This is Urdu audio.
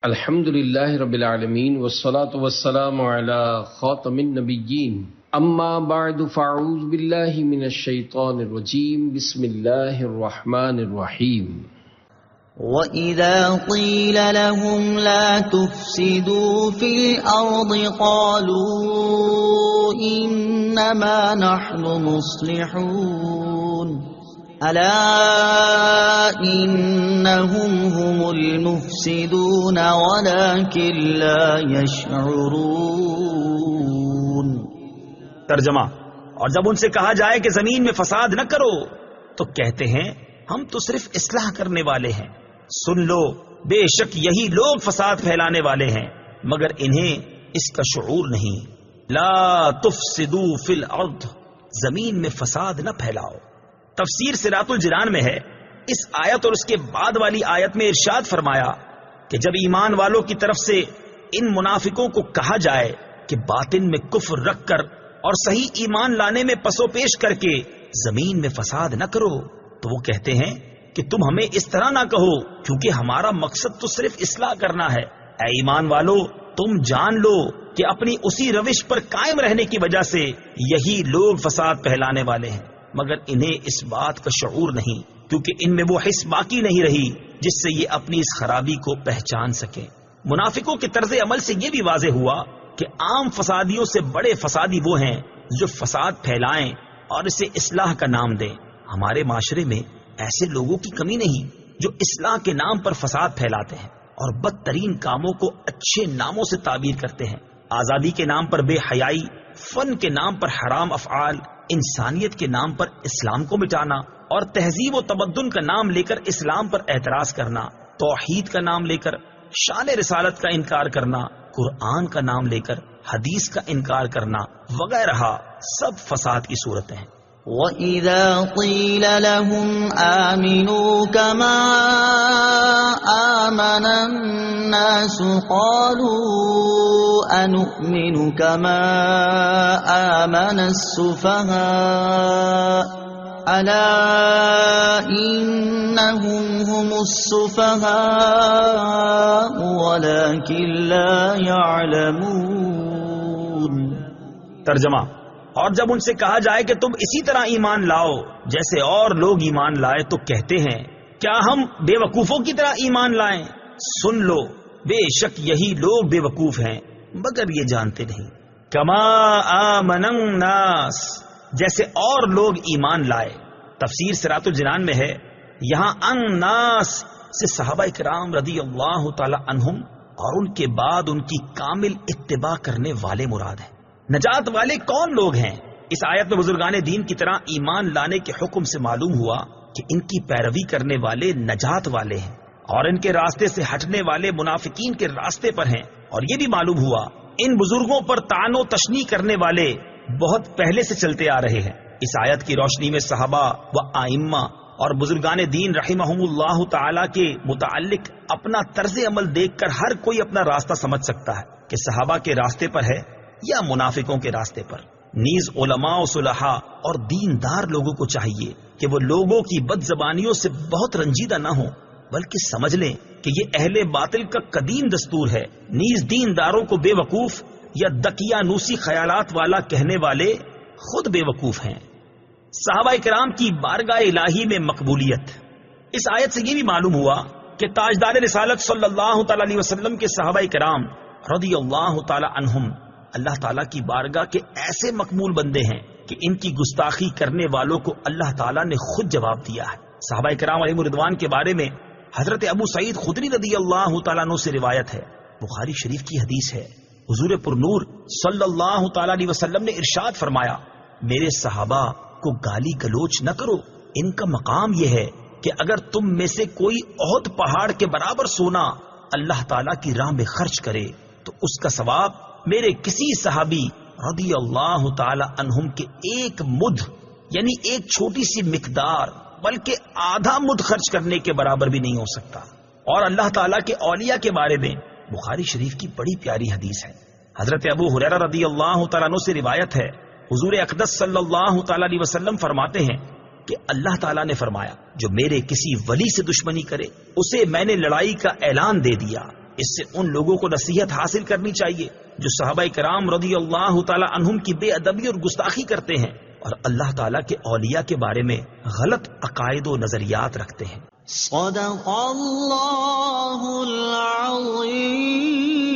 الحمد للہ رب العالمین والصلاة والسلام علی خاتم النبیین اما بعد فاعوذ باللہ من الشیطان الرجیم بسم اللہ الرحمن الرحیم وَإِذَا قِيلَ لَهُمْ لَا تُفْسِدُوا فِي الْأَرْضِ قَالُوا إِنَّمَا نَحْنُ مُصْلِحُونَ أَلَا إِنَّهُمْ هُمُ الْمُفْسِدُونَ وَلَكِنْ لَا يَشْعُرُونَ۔ ترجمہ: اور جب ان سے کہا جائے کہ زمین میں فساد نہ کرو تو کہتے ہیں ہم تو صرف اصلاح کرنے والے ہیں۔ سن لو، بے شک یہی لوگ فساد پھیلانے والے ہیں مگر انہیں اس کا شعور نہیں۔ لا تفسدوا فی الارض، زمین میں فساد نہ پھیلاؤ۔ تفسیر صراط الجنان میں ہے، اس آیت اور اس کے بعد والی آیت میں ارشاد فرمایا کہ جب ایمان والوں کی طرف سے ان منافقوں کو کہا جائے کہ باطن میں کفر رکھ کر اور صحیح ایمان لانے میں پسو پیش کر کے زمین میں فساد نہ کرو، تو وہ کہتے ہیں کہ تم ہمیں اس طرح نہ کہو کیونکہ ہمارا مقصد تو صرف اصلاح کرنا ہے۔ اے ایمان والو، تم جان لو کہ اپنی اسی روش پر قائم رہنے کی وجہ سے یہی لوگ فساد پھیلانے والے ہیں مگر انہیں اس بات کا شعور نہیں، کیونکہ ان میں وہ حس باقی نہیں رہی جس سے یہ اپنی اس خرابی کو پہچان سکیں۔ منافقوں کے طرز عمل سے یہ بھی واضح ہوا کہ عام فسادیوں سے بڑے فسادی وہ ہیں جو فساد پھیلائیں اور اسے اصلاح کا نام دیں۔ ہمارے معاشرے میں ایسے لوگوں کی کمی نہیں جو اصلاح کے نام پر فساد پھیلاتے ہیں اور بدترین کاموں کو اچھے ناموں سے تعبیر کرتے ہیں۔ آزادی کے نام پر بے حیائی، فن کے نام پر حرام افعال، انسانیت کے نام پر اسلام کو مٹانا اور تہذیب و تمدن کا نام لے کر اسلام پر اعتراض کرنا، توحید کا نام لے کر شان رسالت کا انکار کرنا، قرآن کا نام لے کر حدیث کا انکار کرنا وغیرہ سب فساد کی صورتیں ہیں۔ وَإِذَا قِيلَ لَهُمْ آمِنُوا كَمَا آمَنَ النَّاسُ قَالُوا أَنُؤْمِنُ كَمَا آمَنَ السُّفَهَاءُ أَلَا إِنَّهُمْ هُمُ السُّفَهَاءُ وَلَكِنْ لَا يَعْلَمُونَ۔ ترجمہ: اور جب ان سے کہا جائے کہ تم اسی طرح ایمان لاؤ جیسے اور لوگ ایمان لائے تو کہتے ہیں کیا ہم بے وقوفوں کی طرح ایمان لائیں؟ سن لو، بے شک یہی لوگ بے وقوف ہیں مگر یہ جانتے نہیں۔ کما آمن الناس، جیسے اور لوگ ایمان لائے۔ تفسیر صراط الجنان میں ہے، یہاں الناس سے صحابہ کرام رضی اللہ تعالی عنہم اور ان کے بعد ان کی کامل اتباع کرنے والے مراد ہیں۔ نجات والے کون لوگ ہیں؟ اس آیت میں بزرگان دین کی طرح ایمان لانے کے حکم سے معلوم ہوا کہ ان کی پیروی کرنے والے نجات والے ہیں اور ان کے راستے سے ہٹنے والے منافقین کے راستے پر ہیں، اور یہ بھی معلوم ہوا ان بزرگوں پر طعن و تشنیع کرنے والے بہت پہلے سے چلتے آ رہے ہیں۔ اس آیت کی روشنی میں صحابہ و ائمہ اور بزرگان دین رحمہم اللہ تعالی کے متعلق اپنا طرز عمل دیکھ کر ہر کوئی اپنا راستہ سمجھ سکتا ہے کہ صحابہ کے راستے پر ہے یا منافقوں کے راستے پر۔ نیز علماء و صلحاء اور دیندار لوگوں کو چاہیے کہ وہ لوگوں کی بد زبانیوں سے بہت رنجیدہ نہ ہوں بلکہ سمجھ لیں کہ یہ اہل باطل کا قدیم دستور ہے۔ نیز دینداروں کو بے وقوف یا دقیانوسی خیالات والا کہنے والے خود بے وقوف ہیں۔ صحابہ کرام کی بارگاہ الہی میں مقبولیت۔ اس آیت سے یہ بھی معلوم ہوا کہ تاجدار رسالت صلی اللہ تعالی علیہ وسلم کے صحابہ کرام رضی اللہ تعالی عنہم اللہ تعالیٰ کی بارگاہ کے ایسے مقبول بندے ہیں کہ ان کی گستاخی کرنے والوں کو اللہ تعالیٰ نے خود جواب دیا ہے۔ صحابہ کرام علیہ رضوان کے بارے میں حضرت ابو سعید خدری رضی اللہ تعالیٰ عنہ سے روایت ہے، بخاری شریف کی حدیث ہے، حضور پر نور صلی اللہ تعالیٰ علیہ وسلم نے ارشاد فرمایا، میرے صحابہ کو گالی گلوچ نہ کرو، ان کا مقام یہ ہے کہ اگر تم میں سے کوئی احد پہاڑ کے برابر سونا اللہ تعالیٰ کی راہ میں خرچ کرے تو اس کا ثواب میرے کسی صحابی رضی اللہ تعالی عنہم کے ایک مدھ یعنی ایک چھوٹی سی مقدار بلکہ آدھا مدھ خرچ کرنے کے برابر بھی نہیں ہو سکتا۔ اور اللہ تعالیٰ کے اولیاء کے بارے میں بخاری شریف کی بڑی پیاری حدیث ہے، حضرت ابو ہریرہ رضی اللہ تعالیٰ عنہ سے روایت ہے، حضور اقدس صلی اللہ تعالی علیہ وسلم فرماتے ہیں کہ اللہ تعالیٰ نے فرمایا جو میرے کسی ولی سے دشمنی کرے اسے میں نے لڑائی کا اعلان دے دیا، اس سے ان لوگوں کو نصیحت حاصل کرنی چاہیے جو صحابہ کرام رضی اللہ تعالی عنہم کی بے ادبی اور گستاخی کرتے ہیں اور اللہ تعالیٰ کے اولیاء کے بارے میں غلط عقائد و نظریات رکھتے ہیں۔ صدق اللہ العظیم۔